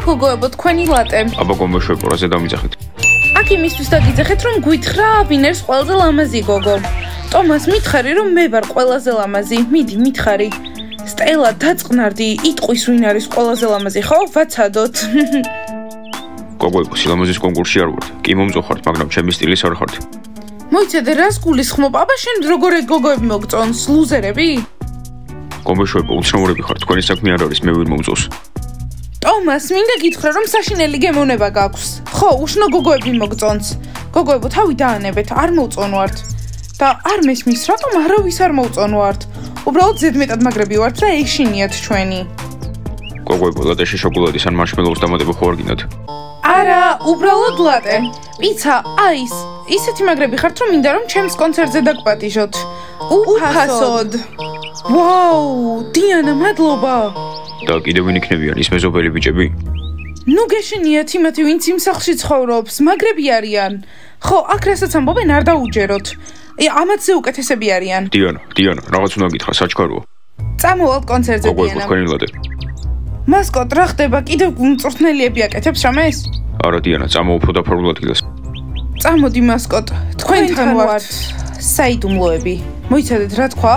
გოგოებო, თქვენი ლატე. აბა გომოშვებო, რაზე დამიძახეთ? აქ იმისთვის დაგიძახეთ, რომ გვითხრა, ვინ არის ყველაზე ლამაზი გოგო. ტომას მითხარი, რომ მე ვარ ყველაზე ლამაზი. მიდი, მითხარი. სტელა, დაწყნარდი, იტყვის ვინ არის ყველაზე ლამაზი, ხო? ვაცადოთ. გოგოებო, სილამაზის კონკურსში არ ვართ. კი მომწოხართ, მაგრამ ჩემი სტილის არ ხართ. მოიცადე, რას გულისხმობ? აბა შენ როგორ გოგოები მოგწონს? ლუზერები? გომოშვებო, უცნაურები ხართ, თქვენი საქმე არ არის, მე ვინ მომწონს. ტომას, მინდა გითხრა, რომ საშინელი გემოვნება გაქვს. ხო, უშნო გოგოები მოგწონს. გოგოებო, თავი დაანებეთ, არ მოვწონვართ. და არ მესმის, რატომ არავის არ მოვწონვართ? უბრალოდ ზედმეტად მაგრები ვართ და ეშინიათ ჩვენი. გოგოებო, ლატეში შოკოლადის ან მარშმელოუს დამატება ხო არ გინდათ? არა, უბრალოდ ლატე. პიცა, აის. ისეთი მაგრები ხართ, რომ მინდა რომ ჩემს კონცერტზე დაგპატიჟოთ. უფასოდ. ვაუ, დიანა, მადლობა. და კიდევ ვინ იქნებიან ის მეზობელი ბიჭები? ნუ გეშინიათ იმათი, ვინც იმ სახლში ცხოვრობს, მაგრები არიან. ხო, აქ რასაც ამბობენ არ დაუჯეროთ. ამათზე უკეთესები არიან. დიანა, რაღაც უნდა გითხრა, საჩქაროა. წამოვალთ კონცერტზე, გოგოებო, დიანა. თქვენი ლატე. მასკოტ, რა ხდება? კიდევ მწვრთნელიები აკეთებს რამეს? არა, დიანა, წამოუფრო დაფარულად გილას. წამოდი, მასკოტ, თქვენთან ვართ. საიდუმლოები. მოიცადეთ რა თქვა?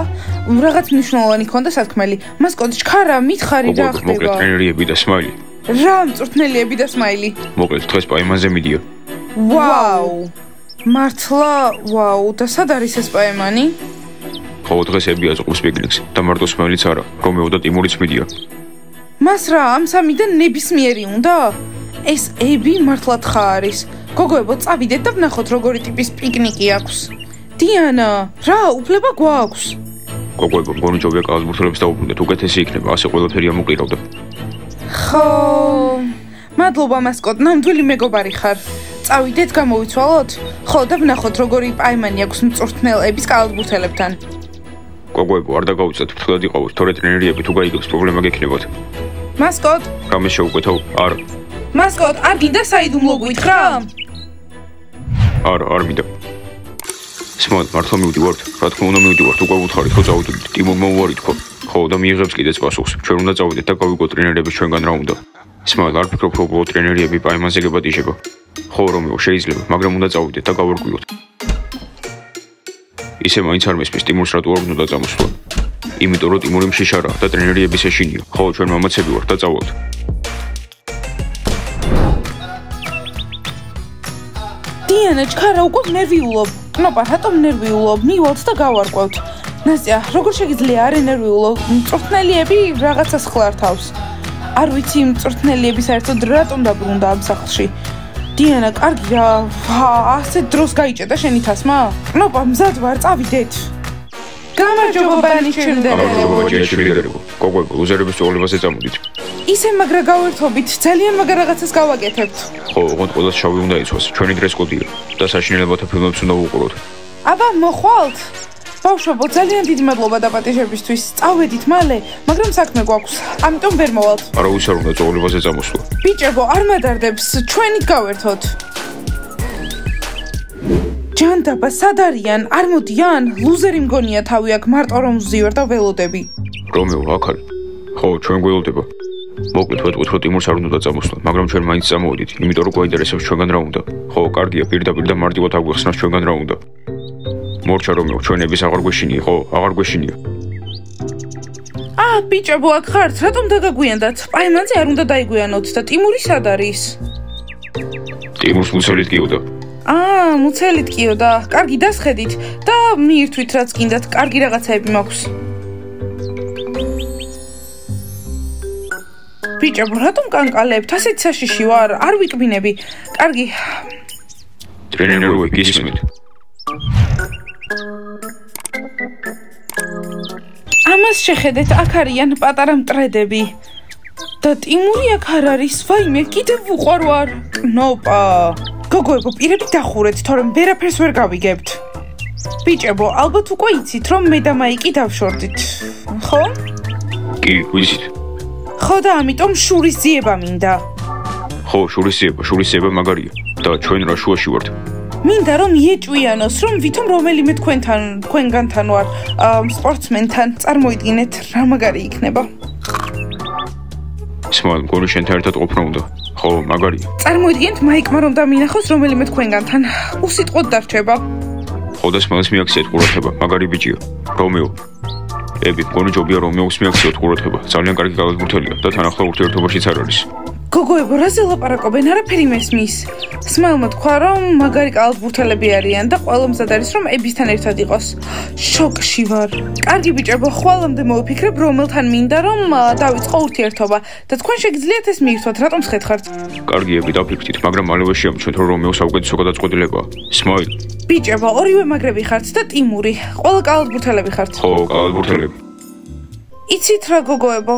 რაღაც მნიშვნელოვანი ქონდა სათქმელი. მასკოტ, ჩქარა, მითხარი რა ხდება? მოკლედ ტრენერიები და სმაილი. რა მწვრთნელიები და სმაილი? მოკლედ დღეს პაემანზე მიდია. ვაუ! მართლა, ვაუ, და სად არის ეს პაემანი? ხო, დღეს ები აწყობს პიკნიკს და მარტო სმაილიც არა, რომეო და ტიმურიც მიდია. მას რა, ამ სამიდან ნებისმიერი უნდა? ეს ები მართლა თხა არის. გოგოებო, წავიდეთ და ვნახოთ როგორი ტიპის პიკნიკი აქვს. დიანა, რა, უფლება გვაქვს? გოგოებო, მგონი ჯობია კალათბურთელებს დაუბრუნდეთ, უკეთესი იქნება, ასე ყველაფერი ამოკლირავდა. ხო, მადლობა მასკოტ, ნამდვილი მეგობარი ხარ. წავიდეთ, გამოვიცვალოთ? ხო, და ვნახოთ როგორი პაემანი აქვს მწვრთნელების კალათბურთელებთან. გოგოებო, არ დაგაუწეთ, ფრთხილად იყავით, თორე ტრენერიები თუ გაიგებს, პრობლემა გექნებათ. მასკოტ, რამე შეუკვეთავ? არა. მასკოტ, არ გინდა საიდუმლო გვითხრა? არ მინდა. სმაილ, მართლა მივდივართ? რა თქმა უნდა მივდივართ, უკვე ვუთხარით, ხო წავიდეთ. ტიმურმა უარი თქვა. ხო, და მიიღებს კიდეც პასუხს. ჩვენ უნდა წავიდეთ და გავიგოთ ტრენერების ჩვენგან რა უნდა. სმაილ, არ ფიქრობ, რომ უბრალოდ ტრენერიები პაემანზე გებატიჟება. ხო, რომეო, შეიძლება, მაგრამ უნდა წავიდეთ და გავარკვიოთ. ისე მაინც არ მესმის, ტიმურს რატო არ უნდა წამოსვლა? იმიტომ რომ ტიმური მშიშარა და ტრენერიების ეშინია. ხო, ჩვენ მამაცები ვართ და წავალთ. დიანა, ჩქარა, უკვე ნერვიულობ. ნოპა, რატომ ნერვიულობ? მივალთ და გავარკვევთ. ნასტია, როგორ შეგიძლია არ ენერვიულო? მწვრთნელიები რაღაცას ხლართავს. არ ვიცი, მწვრთნელიები საერთოდ რატომ დაბრუნდა ამ სახლში. დიანა, კარგია, ასეთ დროს გაიჭედა შენი თასმა? ნოპა, მზად ვარ, წავიდეთ. გამარჯობა, ბანიშვილდერებო. გოგოებო, ლუზერების წოლებაზე წამოდით. ისე მაგრა გავერთობით, ძალიან მაგრა რაღაცას გავაკეთებთ. ხო, ოღონდ ყველას შავი უნდა იცვას, ჩვენი დრეს კოდია და საშინელებათა ფილმებს უნდა ვუყუროთ. აბა, მოხვალთ? ბავშვებო, ძალიან დიდი მადლობა დაპატიჟებისთვის. წავედით მალე, მაგრამ საქმე გვაქვს, ამიტომ ვერ მოვალთ. არავის არ უნდა წოლებაზე წამოსვლა. ბიჭებო, არ მადარდებს, ჩვენით გავერთოთ. ჯანდაბა, სად არიან? არ მოდიან? ლუზერი მგონია თავი აქ, მარტო რომ ვზივარ და ველოდები. რომეო, აქ არის. ხო, ჩვენ გველოდება. მოკლედ ვეტყვით, რომ ტიმურს არ უნდა წამოსვლა, მაგრამ ჩვენ მაინც წამოვედით, იმიტომ რომ გვაინტერესებს ჩვენგან რა უნდა. ხო, კარგია, პირდაპირ და მარტივად აგვიხსნას ჩვენგან რა უნდა. მორჩა რომეო, ჩვენების აღარ გვეშინია, ხო, აღარ გვეშინია. ბიჭებო, აქ ხართ, რატომ დაგაგვიანდათ? პაემანზე არ უნდა დაიგვიანოთ და ტიმური სად არის? ტიმურს მუცელით გიოდა. მუცელით გიოდა. კარგი, დასხედით და მიირთვით რაც გინდათ, კარგი რაღაცაები მაქვს. ბიჭებო, რატომ კანკალებთ? ასეთ საშიში ვარ, არ ვიკბინები. კარგი. ტრენეროები გისმით. ამას შეხედეთ, აქ არიან პატარა მტრედები. და ტიმური აქ არ არის, ვაიმე, კიდევ ვუყვარ ვარ. ნოპა. გოგოებო, პირები დახურეთ, თორემ ვერაფერს ვერ გავიგებთ. ბიჭებო, ალბათ უკვე იცით, რომ მე და მაიკი დავშორდით. ხო? კი, ვიცით. ხო და ამიტომ შურისძიება მინდა. ხო, შურისძიება მაგარია და ჩვენ რა შუაში ვართ. მინდა რომ იეჭვიანოს, რომ ვითომ რომელიმე თქვენგანთან ვარ, სპორტსმენთან, წარმოიდგინეთ, რა მაგარი იქნება. სმაილ, მგონი შენთან ერთად ყოფნა უნდა. ხო, მაგარია. წარმოიდგინეთ, მაიკმა რომ დამინახოს რომელიმე თქვენგანთან. უსიტყვოდ დარჩება. ხო და სმაილს მიაქციეთ ყურადღება, მაგარი ბიჭია. რომეო. ები, მგონი ჯობია რომეოს მიაქციოთ ყურადღება. ძალიან კარგი გალათბურთელია და თან ახლა ურთიერთობაშიც არ არის. გოგოებო, რაზე ლაპარაკობენ? არაფერი მესმის. სმაილმა თქვა, რომ მაგარი კალათბურთელები არიან და ყველა მზად არის, რომ ებისთან ერთად იყოს. შოკში ვარ. კარგი ბიჭებო, ხვალამდე მოვიფიქრებ, რომელთან მინდა, რომ დავიწყო ურთიერთობა და თქვენ შეგიძლიათ ეს მიირთვათ, რატომ შეხართ? კარგი, ები, დაფიქრდით, მაგრამ მალევე შეამჩნევთ, რომ რომეო საუკეთესო გადაწყვეტილებაა. სმაილ. ბიჭებო, ორივე მაგრები ხართ და ტიმური. ყველა კალათბურთელები ხართ. ხო, კალათბურთელები. იცით რა გოგოებო,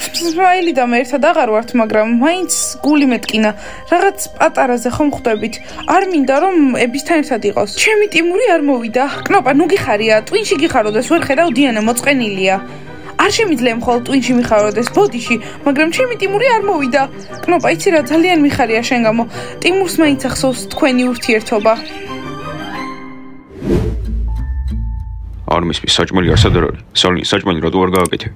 სმაილი და მე ერთად აღარ ვართ, მაგრამ მაინც გული მეტკინა. რაღაც პატარაზე ხომ ხვდებით. არ მინდა რომ ებისთან ერთად იყოს. ჩემი ტიმური არ მოვიდა. კნოპა, ნუ გიხარია, ტვინში გიხაროდეს, ვერ ხედავ დიანა მოწყენილია. არ შემიძლია მხოლოდ ტვინში მიხაროდეს, ბოდიში, მაგრამ ჩემი ტიმური არ მოვიდა. კნოპა, იცი რა, ძალიან მიხარია შენ გამო. ტიმურს მაინც ახსოვს თქვენი ურთიერთობა. არ მისმის საჭმელი არსად არ არის. სალინის საჭმელი რატო არ გააკეთე?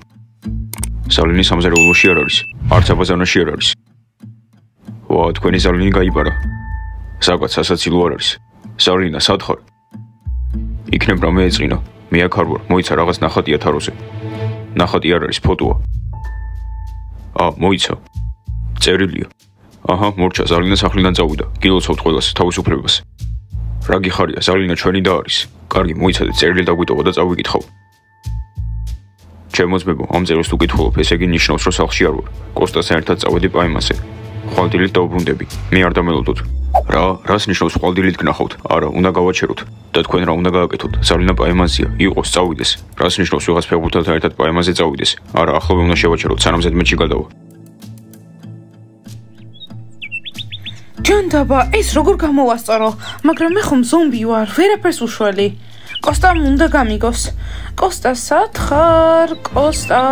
სალინი სამზარეულოში არ არის. არც აბაზანაში არ არის. ვა, თქვენი სალინი გაიპარა. საკაც სასაცილო არ არის. სალინა, სად ხარ? იქნებ რა მეეწყინა. მე აქ არ ვარ, მოიცა რაღაც ნახატია თაროზე. ნახატი არ არის, ფოტოა. მოიცა. წერილია. აჰა, მორჩა, სალინა სახლიდან წავიდა. გილოცავთ ყველას, თავისუფლებას. რა გიხარია, სალინა ჩვენი და არის. კარგი, მოიცადე წერილი დაგვიტოვა და წავიკითხავ. ჩემო ძმებო, ამ წერილს თუ გითხულობ, ესე იგი ნიშნავს, რომ სახლში არ ვარ. კოსტასთან ერთად წავედი პაემაზე. ხვალდილით დავბრუნდები. მე არ დამელოდოთ. რას ნიშნავს ხვალდილით გნახავთ? არა, უნდა გავაჩეროთ. და თქვენ რა უნდა გააკეთოთ? სალინა პაემაზეა, იყოს, წავიდეს. რას ნიშნავს ვიღაც ფეხბურთელთან ერთად პაემაზე წავიდეს? არა, ახლავე უნდა შევაჩეროთ, სანამ ზედმეტში გადავა. ჯანდაბა, ეს როგორ გამოვასწორო, მაგრამ მე ხომ ზომბი ვარ, ვერაფერს უშველი. კოსტამ უნდა გამიგოს. კოსტა, სად ხარ? კოსტა.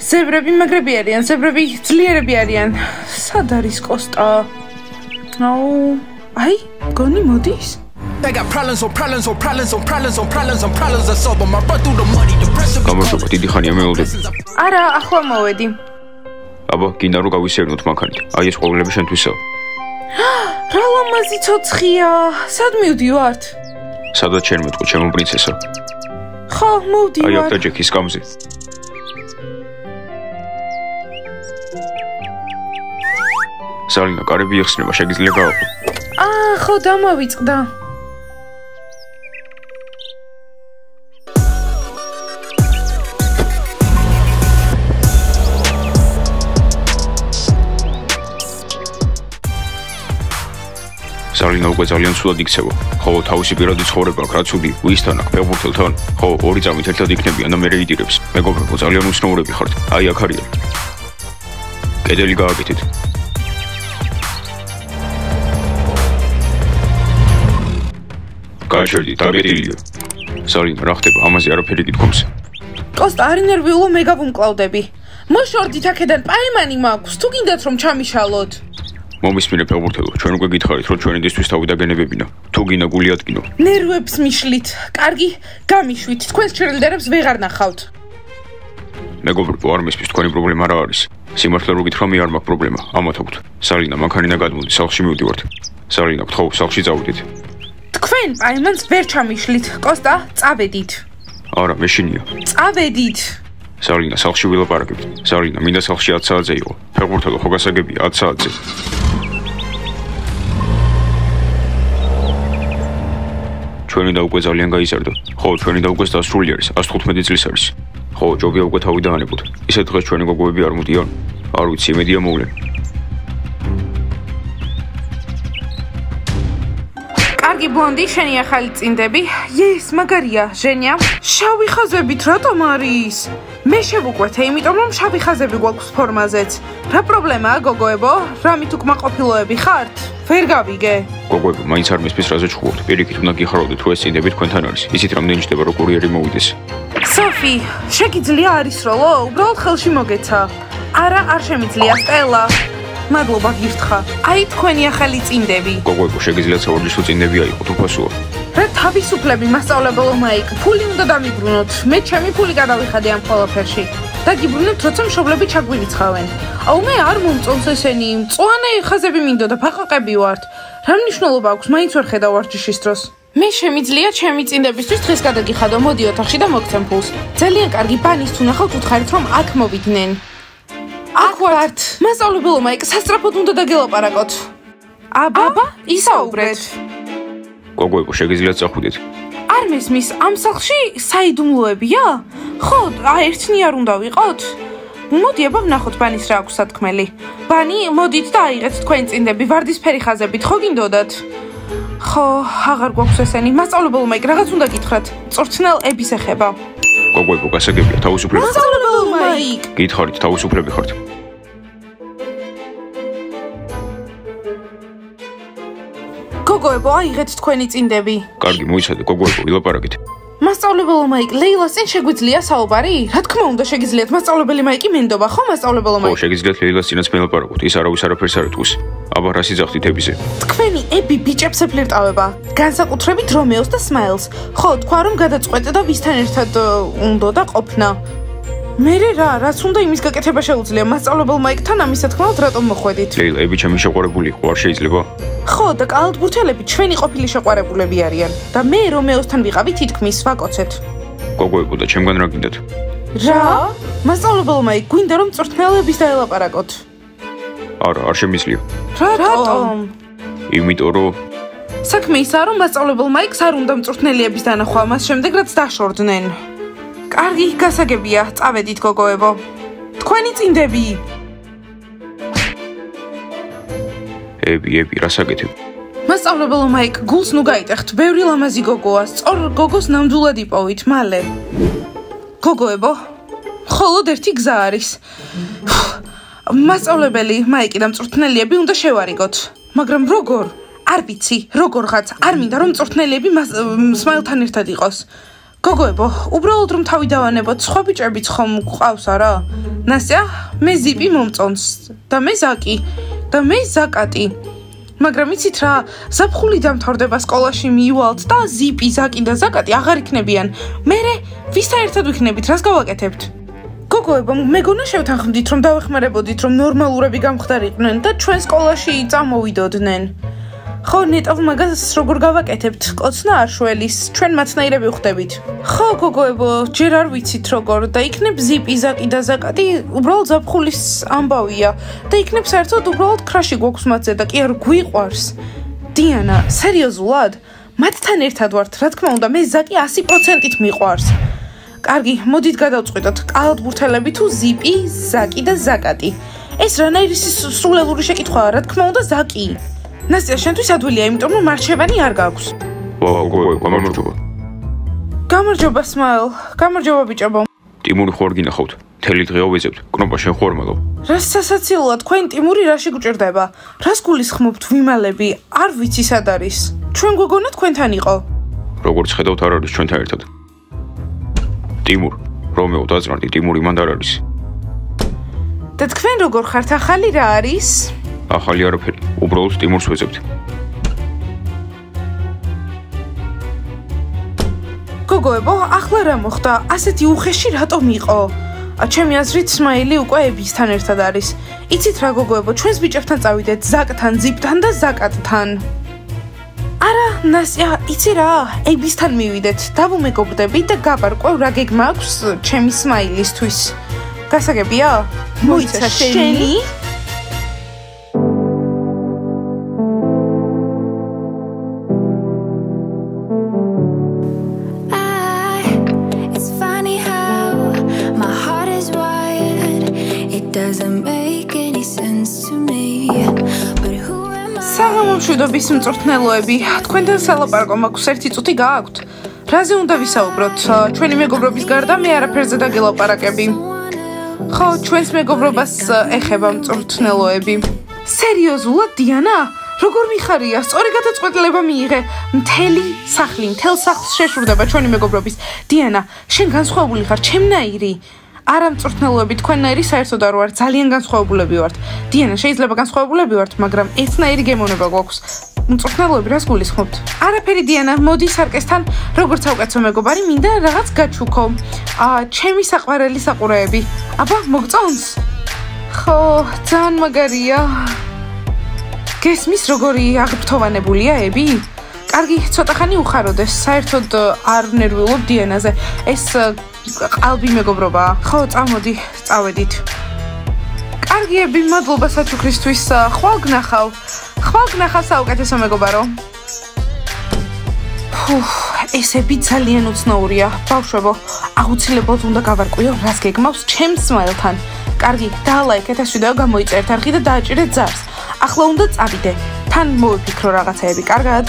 ზებრები მაგრები არიან, ზებრები ძლიერები არიან. სად არის კოსტა? აი, გონი მოდის? გამარჯობა, დიდი ხანია მეულდები. არა, ახლა მოვედი. აბა, გინდა რომ გავისეირნოთ მანქანით. აი ეს ყვავილები შენთვისაა. რა ლამაზი ცოცხია. სად მივდივართ? სადაც შენ მეტყვი, ჩემო პრინცესა. ხო, მოვდივარ. აი ავტოჯექის კამზე. სალინა, კარები იხსნება, შეგიძლია გავაყო. ხო, დამავიწყდა. სალინა უკვე ძალიან ცუდად იქცევა. ხო, თავისი პირადი ცხოვრება აქვს, რა ცუდი, ვისთან აქ, ფეხბურთელთან? ხო, ორი წამით ერთად იქნებიან და მერე იდირებს. მეგობრებო, ძალიან უცნაურები ხართ. აი აქ არიან. კედელი გააკეთეთ. გაჩერდი, დაგეტილია. სალინა, რა ხდება? ამაზე არაფერი გითხოვს. კოსტა, არ ინერვიულო, მე გავუმკლავდები. მოშორდით აქედან, პაემანი მაქვს, თუ გინდათ რომ ჩამიშალოთ. მომისმინე ფეხბურთელო, ჩვენ უკვე გითხარით, რომ ჩვენიდისთვის თავი დაგენებებინა. თუ გინდა გული ატკინო. ნერვებს მიშლით. კარგი, გამიშვით. თქვენს ჩერილდერებს ვეღარ ნახავთ. მეგობრებო, არ მისმის, თქვენი პრობლემა რა არის? სიმართლე რო გითხრა, მე არ მაქვს პრობლემა. ამათ აქვთ. სალინა, მანქანიდან გადმოდი, სახლში მივდივართ. სალინა, გთხოვ, სახლში წავიდეთ. თქვენ პაემანს ვერ ჩამიშლით. კოსტა, წავედით. არა, მეშინია. წავედით. სალინა, სახლში ვილაპარაკებთ. სალინა, მინდა სახლში 10 საათზე იყო. ფეხბურთელო, ხო გასაგებია 10 საათზე. ჩვენი და უკვე ძალიან გაიზარდა. ხო, ჩვენი და უკვე დასრული არის, 115 წლის არის. ხო, ჯობია უკვე თავი დაანებოთ. ისე დღეს ჩვენი გოგოები არ მოდიან? არ ვიცი, იმედია მოვლენ. კარგი ბლონდი, შენი ახალი წინდები. ეს მაგარია, ჟენია. შავი ხაზებით რატომ არის? მე შევუკვეთე, იმიტომ რომ შავი ხაზები გვაქვს ფორმაზეც. რა პრობლემაა, გოგოებო? რამით უკმაყოფილოები ხართ? ვერ გავიგე. გოგოებო, მაინც არ მისმის რაზე ჩხუბობთ. პირიქით უნდა გიხაროდეთ, თუ ეს წინდები თქვენთან არის. იცით რამდენი ჯდება, რომ კურიერი მოვიდეს. სოფი, შეგიძლია არისროლო? უბრალოდ ხელში მოგეცა. არა, არ შემიძლია, სტელა. მადლობა გირთხა. აი თქვენი ახალი წინდები. გოგოებო, შეგიძლიათ საუბრისო წინდები აიყოთ, უფასოა. რა თავისუფლები, მასწავლებელო მაიკ, ფული უნდა დამიბრუნოთ. მე ჩემი ფული გადავიხადე ამ ყველაფერში. დაგიბრუნებთ, როცა მშობლები ჩაგვირიცხავენ. აუ მე არ მომწონს ესენი, მწვანე ხაზები მინდოდა, ფაყაყები ვართ. რა მნიშვნელობა აქვს, მაინც ვერ ხედავ ვარჯიშის დროს. მე შემიძლია ჩემი წინდებისთვის დღეს გადაგიხადო, მოდი ოთახში და მოგცემ ფულს. ძალიან კარგი, ბანის თუ ნახავთ, უთხარით რომ აქ მოვიდნენ. აქ ვართ. მასწავლებელო მაიკ, სასწრაფოდ უნდა დაგელაპარაკოთ. აბა, ისაუბრეთ. გოგოებო, შეგიძლიათ წახვიდეთ. არ მესმის, ამ სახლში საიდუმლოებია? ხო, ერთნი არ უნდა ვიყოთ? მოდი აბა ვნახოთ ბანის რა აქვს სათქმელი. ბანი, მოდით და აიღეთ თქვენი წინდები ვარდისფერი ხაზებით, ხო გინდოდათ? ხო, აღარ გვაქვს ესენი. მასწავლებელო მაიკ, რაღაც უნდა გითხრათ. წვრთნელ ების ეხება. გოგოებო, გასაგებია, თავისუფლები. მასწავლებელო მაიკ. გითხარით, თავისუფლები ხართ. გოგოებო, აიღეთ თქვენი წინდები. კარგი, მოიცადე, გოგოებო, ვილაპარაკეთ. მასწავლებელო მაიკ, ლეილას წინ შეგვიძლია საუბარი? რა თქმა უნდა, შეგიძლიათ. მასწავლებელი მაიკი მენდობა, ხო, მასწავლებელო ხო, მაიკ? შეგიძლიათ ლეილას წინაც ვილაპარაკოთ. ის არავის არაფერს არ ეთქვის. აბა, რა სიძახდით ებიზე? თქვენი ები ბიჭებს ეფლირტავება, განსაკუთრებით რომეოს და სმაილს. ხო, თქვა რომ გადაწყვეტა და ვისთან ერთად უნდა და ყოფნა. მერე რაც უნდა იმის გაკეთება შეუძლია. მასწავლებელ მაიკთან ამის თქმად რატომ მოხვედით? ლეილა, ები ჩემი შეყვარებული იყო, არ შეიძლება? ხო, და კალათბურთელები ჩვენი ყოფილი შეყვარებულები არიან და მე რომეოსთან ვიყავი თითქმის ვაკოცეთ. გოგოებო და ჩემგან რა გინდათ? რა? მასწავლებელ მაიკ, გვინდა რომ წვრთნელების დაელაპარაკოთ. არა, არ შემიძლია. რატომ? იმიტომ რომ საქმე ისაა, რომ მასწავლებელ მაიკს არ უნდა მწვრთნელიების დანახვა, მას შემდეგ რაც დაშორდნენ. კარგი, გასაგებია, წავედით გოგოებო. თქვენი წინდები. ები, რას აკეთებ? მასწავლებელო მაიკ, გულს ნუ გაიტეხთ, ბევრი ლამაზი გოგოა, სწორ გოგოს ნამდვილად იპოვით, მალე. გოგოებო, მხოლოდ ერთი გზა არის. მასწავლებელი მაიკი და მწვრთნელიები უნდა შევარიგოთ, მაგრამ როგორ? არ ვიცი, როგორღაც, არ მინდა რომ მწვრთნელიები სმაილთან ერთად იყოს. გოგოებო, უბრალოდ რომ თავი დავანებოთ, სხვა ბიჭებიც ხომ გყავს არა? ნასია, მე ზიპი მომწონს და მე ზაკი და მე ზაკატი. მაგრამ იცით რა, ზაფხული დამთავრდება სკოლაში მივალთ და ზიპი, ზაკი და ზაკატი აღარ იქნებიან. მერე ვისთან ერთად ვიქნებით, რას გავაკეთებთ? გოგოებო, მეგონა შევთანხმდით რომ დავეხმარებოდით რომ ნორმალურები გამხდარიყვნენ და ჩვენ სკოლაში წამოვიდოდნენ. ხო, ნეტავ მაგას როგორ გავაკეთებთ? კოცნა არ შველის, ჩვენ მათნაირები ვხვდებით. ხო, გოგოებო, ჯერ არ ვიცით როგორ და იქნებ ზიპი, ზაკი და ზაკატი უბრალოდ ზაფხულის ამბავია და იქნებ საერთოდ უბრალოდ ქრაში გვაქვს მათზე და კი არ გვიყვარს. დიანა, სერიოზულად? მათთან ერთად ვართ, რა თქმა უნდა, მე ზაკი 100%-ით მიყვარს. კარგი, მოდით გადავწყვიტოთ, კალათბურთელები თუ ზიპი, ზაკი და ზაკატი. ეს რანაირი სრულელური შეკითხვაა, რა თქმა უნდა, ზაკი. ნასტია, შენთვის ადვილია, იმიტომ რომ მარჩევანი არ გაქვს. გამარჯობა. გამარჯობა, სმაილ. გამარჯობა, ბიჭებო. ტიმური ხო არ გინახავთ? მთელი დღე ავეძებთ. კნოპა შენ ხო არ მალავ? რა სასაცილოა, თქვენ ტიმური რაში გჭირდება? რას გულისხმობთ ვიმალები? არ ვიცი სად არის. ჩვენ გოგონა თქვენთან იყო. როგორც ხედავთ, არ არის ჩვენთან ერთად. ტიმურ, რომეო დაძრანდი, ტიმური მანდ არ არის. და თქვენ როგორ ხართ? ახალი რა არის? ახალი არაფერი, უბრალოდ ტიმურს ვეძებთ. გოგოებო, ახლა რა მოხდა? ასეთი უხეში რატომ იყო? ჩემი აზრით, სმაილი უკვე ებისთან ერთად არის. იცით რა გოგოებო, ჩვენს ბიჭებთან წავიდეთ, ზაკთან, ზიპთან და ზაკატთან. არა, ნასია, იცი რა, ებისთან მივიდეთ, დავუმეგობრდებით და გავარკვევ რა გეგმა აქვს ჩემი სმაილისთვის. გასაგებია? მოიცა შენი? მშვიდობის მწვრთნელოები, თქვენთან სალაპარაკო მაქვს, ერთი წუთი გააქვთ? რაზე უნდა ვისაუბროთ? ჩვენი მეგობრობის გარდა მე არაფერზე დაგელაპარაკები. ხო, ჩვენს მეგობრობას ეხება მწვრთნელოები. სერიოზულად, დიანა? როგორ მიხარია? სწორი გადაწყვეტილება მიიღე. მთელი სახლი, მთელ სახლს შეშურდება ჩვენი მეგობრობის. დიანა, შენ განსხვავებული ხარ, ჩემნაირი. არა მწვრთნელოები, თქვენნაირი საერთოდ არ ვარ, ძალიან განსხვავებულები ვართ. დიანა, შეიძლება განსხვავებულები ვართ, მაგრამ ერთნაირი გემოვნება გვაქვს. მწვრთნელოები რას გულისხმობთ? არაფერი დიანა, მოდი სარკესთან, როგორც საუკეთესო მეგობარი, მინდა რაღაც გაჩუქო. ჩემი საყვარელი საყურეები. აბა, მოგწონს? ხო, ძალიან მაგარია. გესმის როგორი აღფრთოვანებულია ები? კარგი, ცოტა ხანი უხაროდეს. საერთოდ არ ნერვიულობ დიანაზე. ეს ყალბი მეგობრობაა. ხო, წამოდი, წავედით. კარგიები, მადლობა საჩუქრისთვის. ხვალ გნახავ. ხვალ გნახავ საუკეთესო მეგობარო. ესები ძალიან უცნაურია. ბავშვებო, აუცილებლად უნდა გავარკვიო, რას გეგმავს ჩემს სმაილთან. კარგი, დაალაიქეთ ეს ვიდეო, გამოიწერეთ არხი და დააჭირეთ ზარს. ახლა უნდა წავიდე. თან მოვიფიქრო რაღაცეები, კარგად?